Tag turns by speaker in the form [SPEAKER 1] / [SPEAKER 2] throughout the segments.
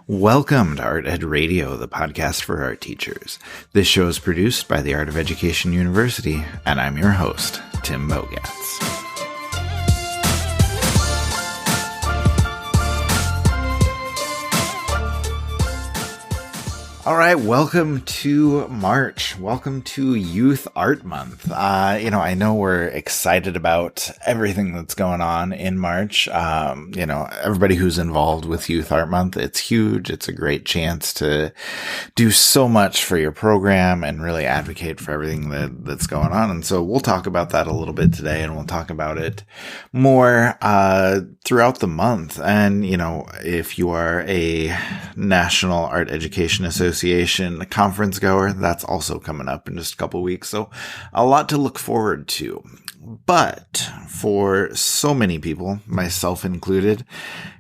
[SPEAKER 1] Welcome to Art Ed Radio, the podcast for art teachers. This show is produced by the Art of Education University, and I'm your host, Tim Bogatz. All right, welcome to March. Welcome to Youth Art Month. I know we're excited about everything that's going on in March. Everybody who's involved with Youth Art Month, it's huge. It's a great chance to do so much for your program and really advocate for everything that's going on. And so we'll talk about that a little bit today, and we'll talk about it more throughout the month. And, if you are a National Art Education Association conference goer, that's also coming up in just a couple weeks. So a lot to look forward to. But for so many people, myself included,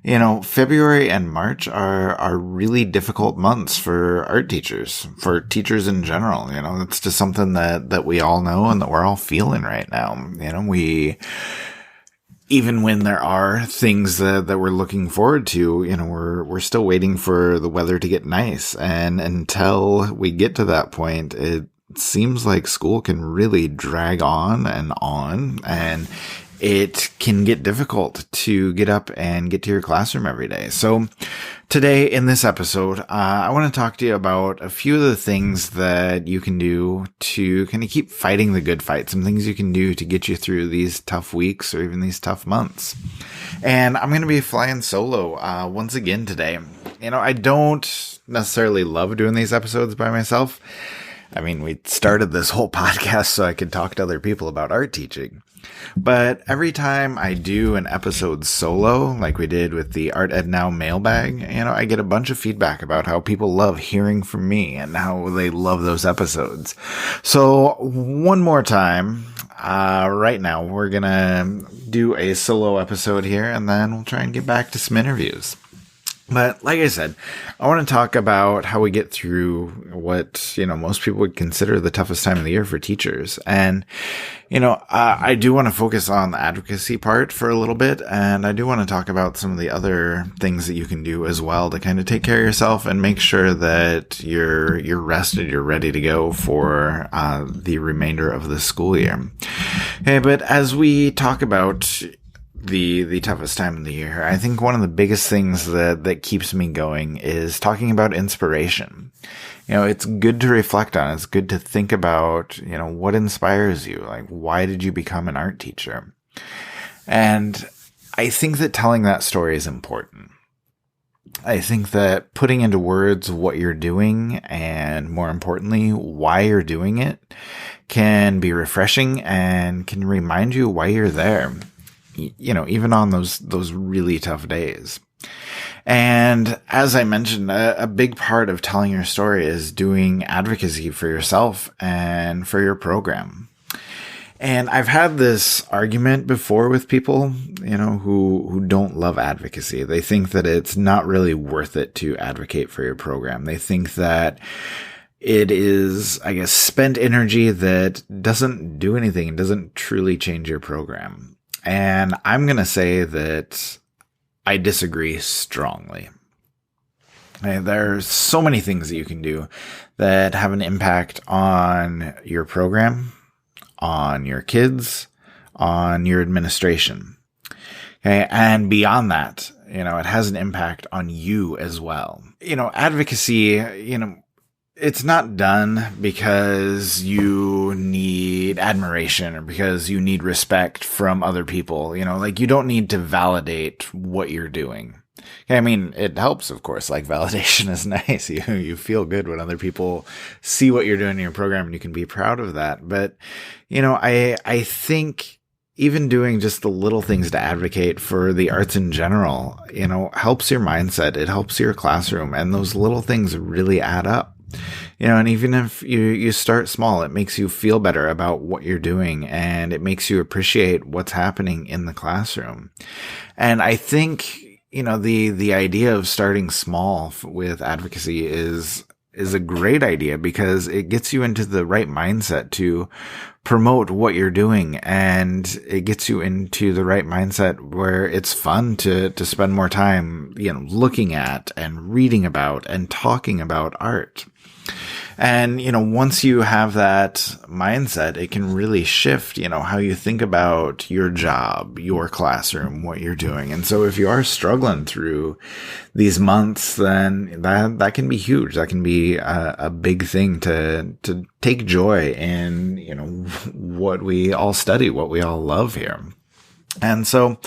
[SPEAKER 1] February and March are really difficult months for art teachers, for teachers in general. It's just something that we all know and that we're all feeling right now. Even when there are things that we're looking forward to, we're still waiting for the weather to get nice. And until we get to that point, it seems like school can really drag on, and it can get difficult to get up and get to your classroom every day. So today in this episode, I want to talk to you about a few of the things that you can do to kind of keep fighting the good fight, some things you can do to get you through these tough weeks or even these tough months. And I'm going to be flying solo once again today. I don't necessarily love doing these episodes by myself. I mean, we started this whole podcast so I could talk to other people about art teaching. But every time I do an episode solo, like we did with the Art Ed Now mailbag, I get a bunch of feedback about how people love hearing from me and how they love those episodes. So one more time, right now, we're going to do a solo episode here, and then we'll try and get back to some interviews. But like I said, I want to talk about how we get through what, most people would consider the toughest time of the year for teachers. And, I do want to focus on the advocacy part for a little bit. And I do want to talk about some of the other things that you can do as well to kind of take care of yourself and make sure that you're rested, you're ready to go for the remainder of the school year. Okay, but as we talk about the toughest time of the year, I think one of the biggest things that keeps me going is talking about inspiration. It's good to reflect on. It's good to think about, what inspires you? Like, why did you become an art teacher? And I think that telling that story is important. I think that putting into words what you're doing and, more importantly, why you're doing it can be refreshing and can remind you why you're there. Even on those really tough days. And as I mentioned, a big part of telling your story is doing advocacy for yourself and for your program. And I've had this argument before with people, who don't love advocacy. They think that it's not really worth it to advocate for your program. They think that it is, spent energy that doesn't do anything and doesn't truly change your program. And I'm going to say that I disagree strongly. There's so many things that you can do that have an impact on your program, on your kids, on your administration. Okay, and beyond that, it has an impact on you as well. Advocacy, it's not done because you need admiration or because you need respect from other people. You don't need to validate what you're doing. I mean, it helps, of course. Like, validation is nice. You feel good when other people see what you're doing in your program, and you can be proud of that. But, I think even doing just the little things to advocate for the arts in general, helps your mindset. It helps your classroom, and those little things really add up. And even if you start small, it makes you feel better about what you're doing, and it makes you appreciate what's happening in the classroom. And I think, the idea of starting small with advocacy is is a great idea because it gets you into the right mindset to promote what you're doing, and it gets you into the right mindset where it's fun to spend more time, looking at and reading about and talking about art. And, once you have that mindset, it can really shift, how you think about your job, your classroom, what you're doing. And so if you are struggling through these months, then that can be huge. That can be a big thing to take joy in, what we all study, what we all love here. And so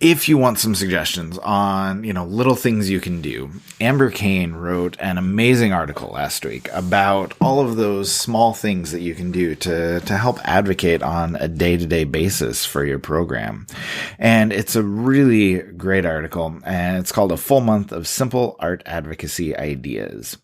[SPEAKER 1] if you want some suggestions on, little things you can do, Amber Kane wrote an amazing article last week about all of those small things that you can do to help advocate on a day-to-day basis for your program. And it's a really great article, and it's called A Full Month of Simple Art Advocacy Ideas.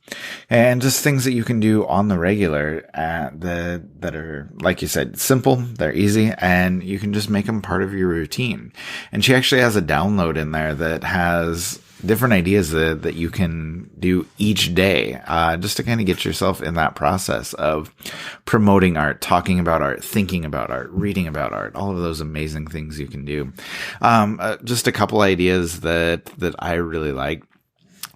[SPEAKER 1] And just things that you can do on the regular that are, like you said, simple, they're easy, and you can just make them part of your routine. And she actually has a download in there that has different ideas that you can do each day, just to kind of get yourself in that process of promoting art, talking about art, thinking about art, reading about art, all of those amazing things you can do. Just a couple ideas that I really like.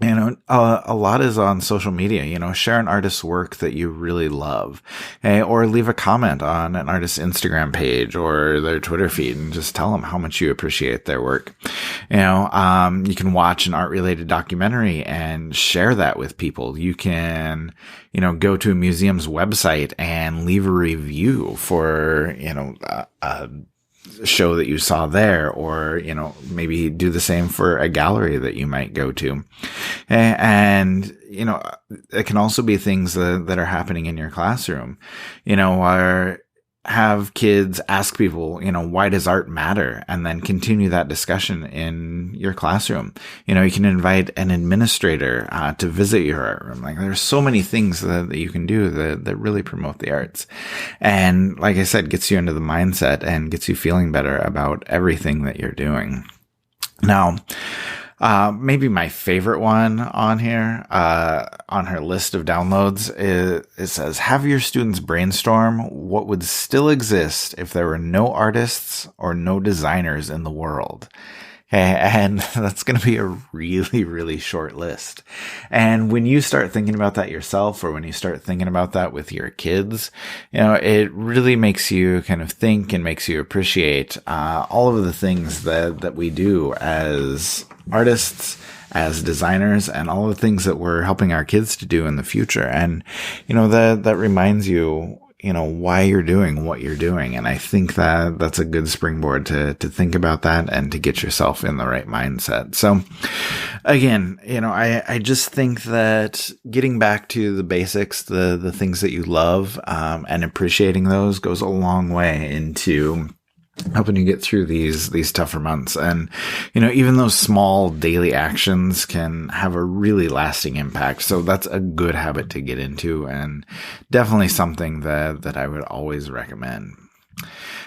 [SPEAKER 1] A lot is on social media, share an artist's work that you really love, or leave a comment on an artist's Instagram page or their Twitter feed and just tell them how much you appreciate their work. You can watch an art related documentary and share that with people. You can, go to a museum's website and leave a review for, a show that you saw there, or, maybe do the same for a gallery that you might go to. And, it can also be things that are happening in your classroom, or have kids ask people, why does art matter? And then continue that discussion in your classroom. You can invite an administrator to visit your art room. Like, there's so many things that you can do that really promote the arts. And like I said, gets you into the mindset and gets you feeling better about everything that you're doing. Now, maybe my favorite one on here, on her list of downloads, it says, have your students brainstorm what would still exist if there were no artists or no designers in the world. And that's going to be a really, really short list. And when you start thinking about that yourself, or when you start thinking about that with your kids, it really makes you kind of think and makes you appreciate all of the things that we do as artists, as designers, and all the things that we're helping our kids to do in the future. And, that reminds you, why you're doing what you're doing. And I think that that's a good springboard to think about that and to get yourself in the right mindset. So again, I just think that getting back to the basics, the things that you love, and appreciating those goes a long way into helping you get through these tougher months. And, even those small daily actions can have a really lasting impact. So that's a good habit to get into, and definitely something that I would always recommend.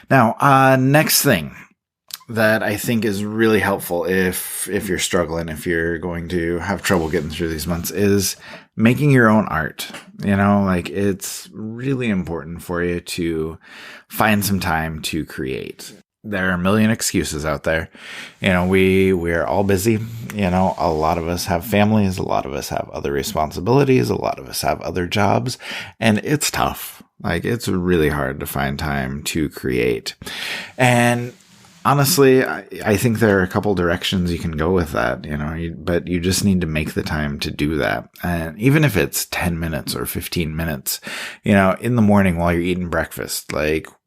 [SPEAKER 1] Now, next thing that I think is really helpful if you're struggling, if you're going to have trouble getting through these months, is making your own art. It's really important for you to find some time to create. There are a million excuses out there. We're all busy. A lot of us have families. A lot of us have other responsibilities. A lot of us have other jobs, and it's tough. It's really hard to find time to create. And honestly, I think there are a couple directions you can go with that, but you just need to make the time to do that. And even if it's 10 minutes or 15 minutes, in the morning while you're eating breakfast,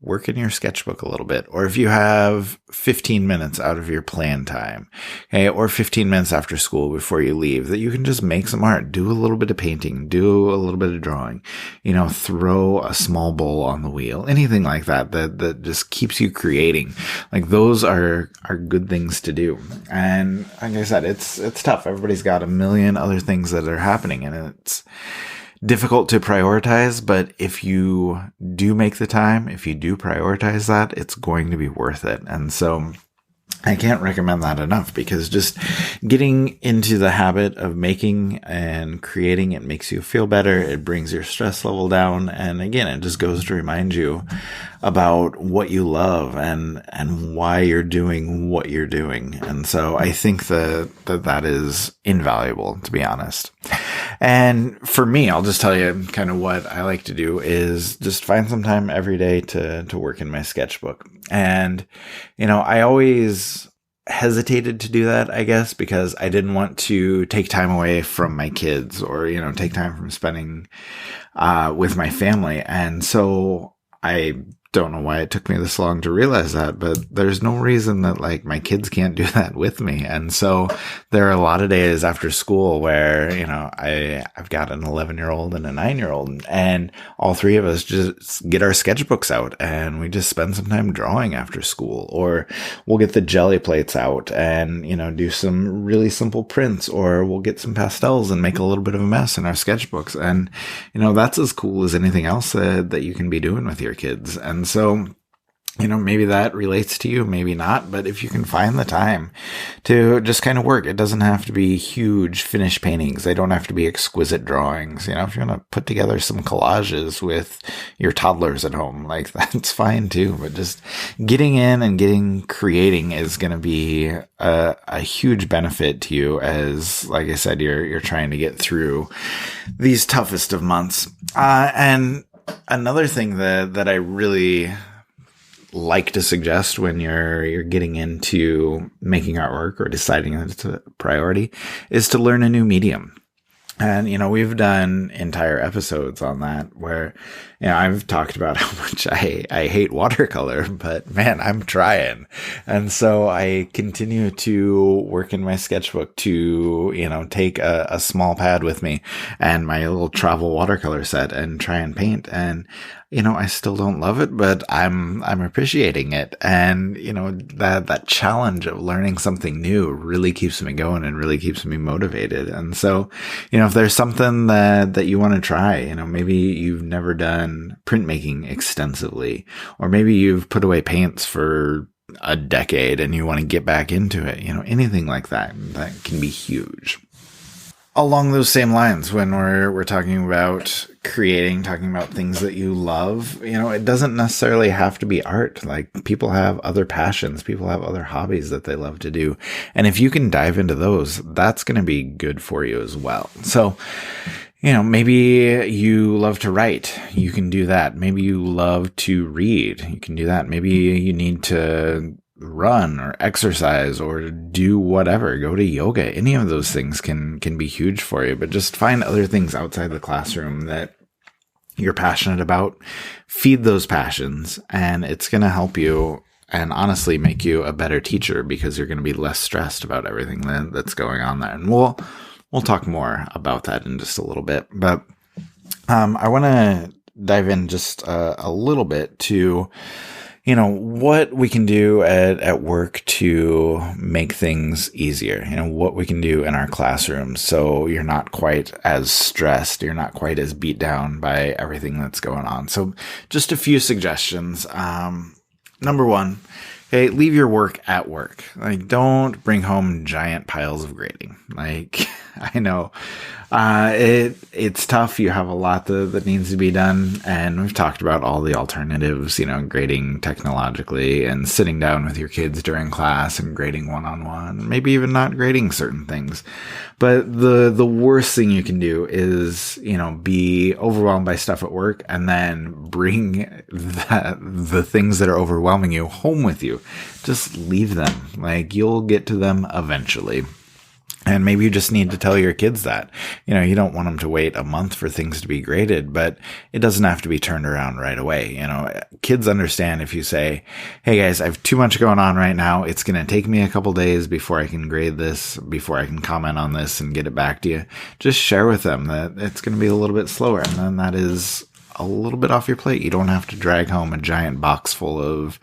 [SPEAKER 1] work in your sketchbook a little bit. Or if you have 15 minutes out of your plan time, or 15 minutes after school before you leave, that you can just make some art, do a little bit of painting, do a little bit of drawing, throw a small bowl on the wheel, anything like that just keeps you creating. Those are good things to do. And like I said, it's tough. Everybody's got a million other things that are happening, and it's difficult to prioritize, but if you do make the time, if you do prioritize that, it's going to be worth it. And so I can't recommend that enough, because just getting into the habit of making and creating, it makes you feel better. It brings your stress level down. And again, it just goes to remind you about what you love and why you're doing what you're doing. And so I think that is invaluable, to be honest. And for me, I'll just tell you kind of what I like to do is just find some time every day to work in my sketchbook. And, I always hesitated to do that, I guess, because I didn't want to take time away from my kids or, take time from spending with my family. And so I don't know why it took me this long to realize that, but there's no reason that like my kids can't do that with me. And so there are a lot of days after school where, I've got an 11-year-old and a 9-year-old, and all three of us just get our sketchbooks out and we just spend some time drawing after school, or we'll get the jelly plates out and, do some really simple prints, or we'll get some pastels and make a little bit of a mess in our sketchbooks. And, that's as cool as anything else that you can be doing with your kids. And so, maybe that relates to you, maybe not, but if you can find the time to just kind of work, it doesn't have to be huge finished paintings. They don't have to be exquisite drawings. If you want to put together some collages with your toddlers at home, like that's fine too. But just getting in and creating is going to be a huge benefit to you as, like I said, you're trying to get through these toughest of months. And another thing that I really like to suggest when you're getting into making artwork or deciding that it's a priority is to learn a new medium. And, we've done entire episodes on that where, I've talked about how much I hate watercolor, but man, I'm trying. And so I continue to work in my sketchbook to, take a small pad with me and my little travel watercolor set and try and paint. And, I still don't love it, but I'm appreciating it. And, that challenge of learning something new really keeps me going and really keeps me motivated. And so, if there's something that you want to try, maybe you've never done printmaking extensively, or maybe you've put away paints for a decade and you want to get back into it, anything like that can be huge. Along those same lines, when we're talking about creating, talking about things that you love, it doesn't necessarily have to be art. Like, people have other passions, people have other hobbies that they love to do. And if you can dive into those, that's going to be good for you as well. So, maybe you love to write. You can do that. Maybe you love to read. You can do that. Maybe you need to run or exercise or do whatever, go to yoga. Any of those things can be huge for you, but just find other things outside the classroom that you're passionate about. Feed those passions, and it's going to help you and honestly make you a better teacher, because you're going to be less stressed about everything that's going on there. And we'll talk more about that in just a little bit, but I want to dive in just a little bit to what we can do at work to make things easier, what we can do in our classrooms so you're not quite as stressed, you're not quite as beat down by everything that's going on. So just a few suggestions. Number one, okay, leave your work at work. Like, don't bring home giant piles of grading. Like, I know, it's tough. You have a lot that needs to be done. And we've talked about all the alternatives, grading technologically and sitting down with your kids during class and grading one-on-one, maybe even not grading certain things. But the worst thing you can do is, be overwhelmed by stuff at work and then bring the things that are overwhelming you home with you. Just leave them. Like, you'll get to them eventually. And maybe you just need to tell your kids that, you don't want them to wait a month for things to be graded, but it doesn't have to be turned around right away. Kids understand if you say, hey guys, I have too much going on right now. It's going to take me a couple days before I can grade this, before I can comment on this and get it back to you. Just share with them that it's going to be a little bit slower. And then that is a little bit off your plate. You don't have to drag home a giant box full of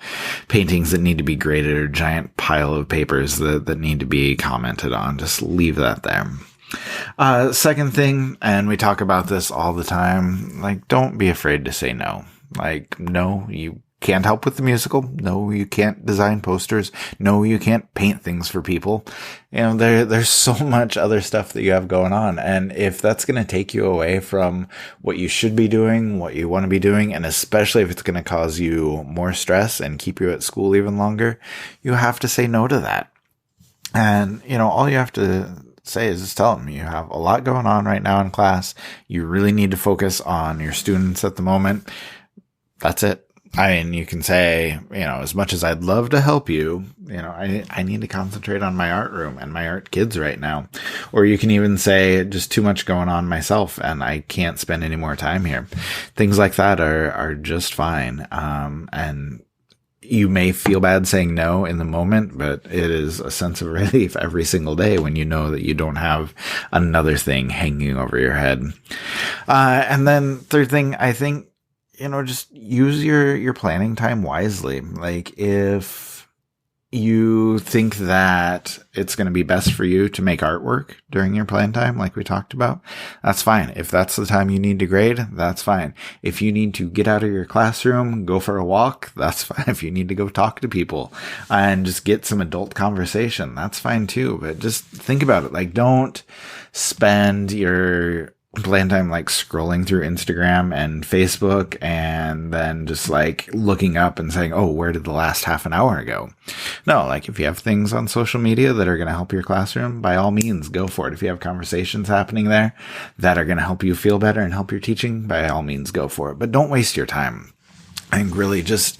[SPEAKER 1] paintings that need to be graded or a giant pile of papers that need to be commented on. Just leave that there. Second thing, and we talk about this all the time, like, don't be afraid to say no. Like, no, you can't help with the musical. No, you can't design posters. No, you can't paint things for people. There's so much other stuff that you have going on. And if that's going to take you away from what you should be doing, what you want to be doing, and especially if it's going to cause you more stress and keep you at school even longer, you have to say no to that. And, all you have to say is just tell them you have a lot going on right now in class. You really need to focus on your students at the moment. That's it. You can say, as much as I'd love to help you, I need to concentrate on my art room and my art kids right now. Or you can even say just too much going on myself and I can't spend any more time here. Things like that are just fine. And you may feel bad saying no in the moment, but it is a sense of relief every single day when you know that you don't have another thing hanging over your head. And then third thing, I think, just use your planning time wisely. Like if you think that it's going to be best for you to make artwork during your plan time, like we talked about, that's fine. If that's the time you need to grade, that's fine. If you need to get out of your classroom, go for a walk, that's fine. If you need to go talk to people and just get some adult conversation, that's fine too. But just think about it. Like, don't spend your plan time like scrolling through Instagram and Facebook and then just like looking up and saying, oh, where did the last half an hour go? No, like if you have things on social media that are going to help your classroom, by all means, go for it. If you have conversations happening there that are going to help you feel better and help your teaching, by all means, go for it. But don't waste your time. I think really just,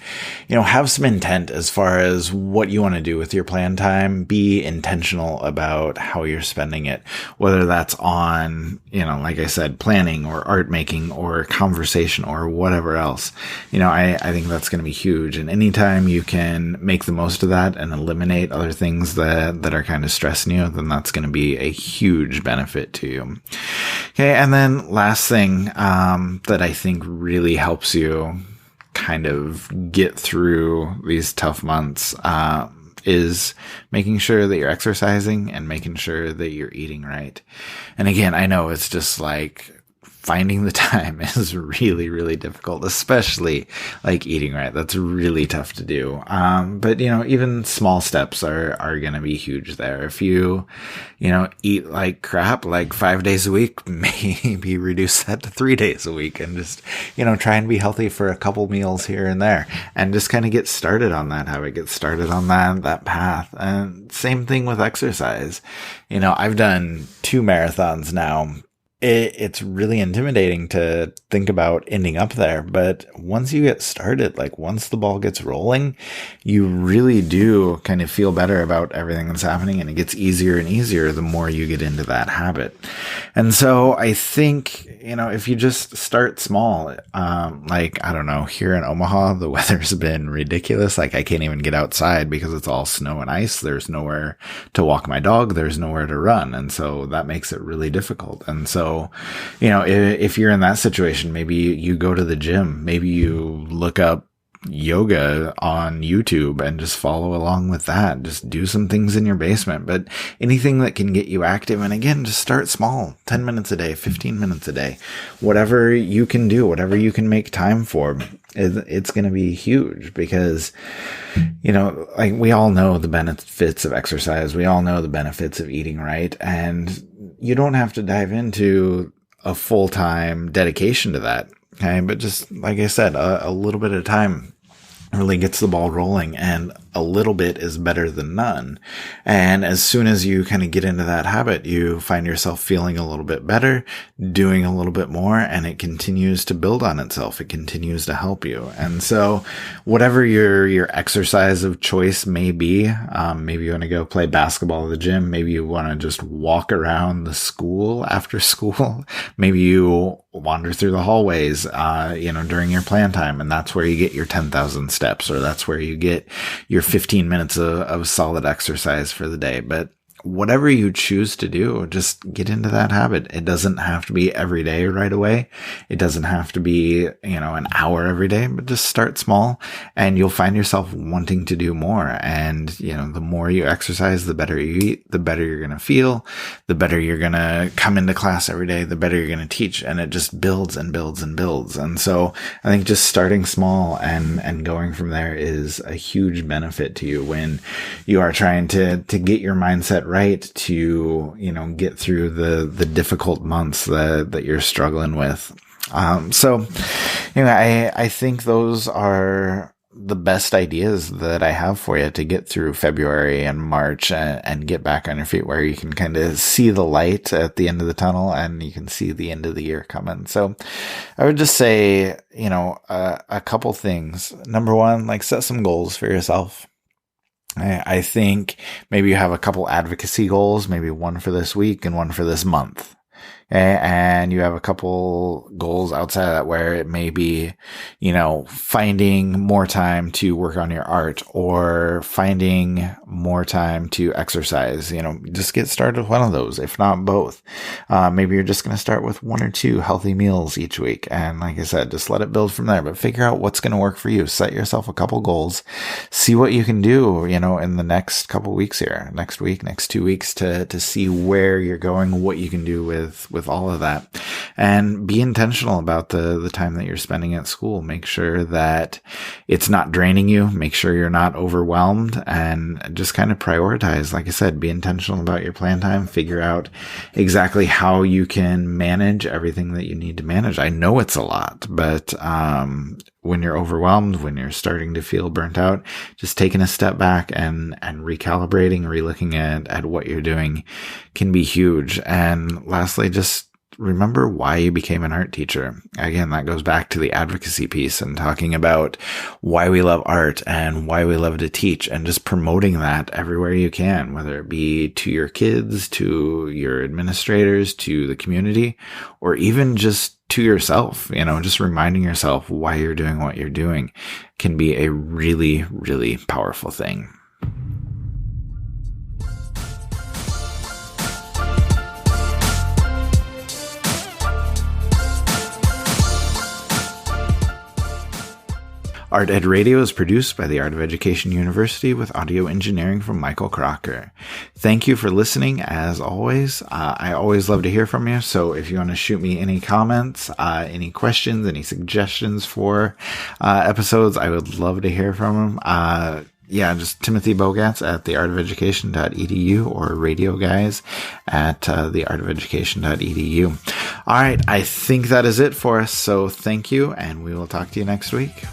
[SPEAKER 1] have some intent as far as what you want to do with your plan time. Be intentional about how you're spending it, whether that's on, like I said, planning or art making or conversation or whatever else. I think that's going to be huge. And anytime you can make the most of that and eliminate other things that are kind of stressing you, then that's going to be a huge benefit to you. Okay. And then last thing, that I think really helps you kind of get through these tough months, is making sure that you're exercising and making sure that you're eating right. And again, I know it's just like finding the time is really, really difficult, especially like eating right. That's really tough to do. But even small steps are going to be huge there. If you, eat like crap, like 5 days a week, maybe reduce that to 3 days a week and just, try and be healthy for a couple meals here and there and just kind of get started on that habit, get started on that path. And same thing with exercise. I've done 2 marathons now. It's really intimidating to think about ending up there. But once you get started, like once the ball gets rolling, you really do kind of feel better about everything that's happening. And it gets easier and easier the more you get into that habit. And so I think, if you just start small, like, I don't know, here in Omaha, the weather's been ridiculous. Like I can't even get outside because it's all snow and ice. There's nowhere to walk my dog. There's nowhere to run. And so that makes it really difficult. And so, if you're in that situation, maybe you go to the gym, maybe you look up yoga on YouTube and just follow along with that. Just do some things in your basement, but anything that can get you active. And again, just start small, 10 minutes a day, 15 minutes a day, whatever you can do, whatever you can make time for. It's going to be huge because, like we all know the benefits of exercise. We all know the benefits of eating right. And you don't have to dive into a full-time dedication to that. Okay. But just like I said, a little bit of time really gets the ball rolling, and a little bit is better than none. And as soon as you kind of get into that habit, you find yourself feeling a little bit better, doing a little bit more, and it continues to build on itself. It continues to help you. And so whatever your exercise of choice may be, maybe you want to go play basketball at the gym. Maybe you want to just walk around the school after school. Maybe you wander through the hallways, during your plan time, and that's where you get your 10,000 steps, or that's where you get your 15 minutes of solid exercise for the day. But whatever you choose to do, just get into that habit. It doesn't have to be every day right away. It doesn't have to be, an hour every day, but just start small and you'll find yourself wanting to do more. And, the more you exercise, the better you eat, the better you're going to feel, the better you're going to come into class every day, the better you're going to teach. And it just builds and builds and builds. And so I think just starting small and going from there is a huge benefit to you when you are trying to get your mindset right to, get through the difficult months that you're struggling with. So I think those are the best ideas that I have for you to get through February and March and get back on your feet, where you can kind of see the light at the end of the tunnel and you can see the end of the year coming. So I would just say, a couple things. Number one, set some goals for yourself. I think maybe you have a couple advocacy goals, maybe one for this week and one for this month. And you have a couple goals outside of that where it may be, finding more time to work on your art or finding more time to exercise. Just get started with one of those, if not both. Maybe you're just going to start with 1 or 2 healthy meals each week. And like I said, just let it build from there, but figure out what's going to work for you. Set yourself a couple goals, see what you can do, in the next couple weeks here, next week, next 2 weeks to see where you're going, what you can do with all of that, and be intentional about the time that you're spending at school. Make sure that it's not draining you. Make sure you're not overwhelmed, and just kind of prioritize. Like I said, be intentional about your plan time. Figure out exactly how you can manage everything that you need to manage. I know it's a lot, but when you're overwhelmed, when you're starting to feel burnt out, just taking a step back and recalibrating, relooking at what you're doing can be huge. And lastly, just remember why you became an art teacher. Again, that goes back to the advocacy piece and talking about why we love art and why we love to teach, and just promoting that everywhere you can, whether it be to your kids, to your administrators, to the community, or even just to yourself. Just reminding yourself why you're doing what you're doing can be a really, really powerful thing. Art Ed Radio is produced by the Art of Education University with audio engineering from Michael Crocker. Thank you for listening. As always, I always love to hear from you. So if you want to shoot me any comments, any questions, any suggestions for episodes, I would love to hear from them. Just Timothy Bogatz at theartofeducation.edu or radio guys at theartofeducation.edu. All right. I think that is it for us. So thank you, and we will talk to you next week.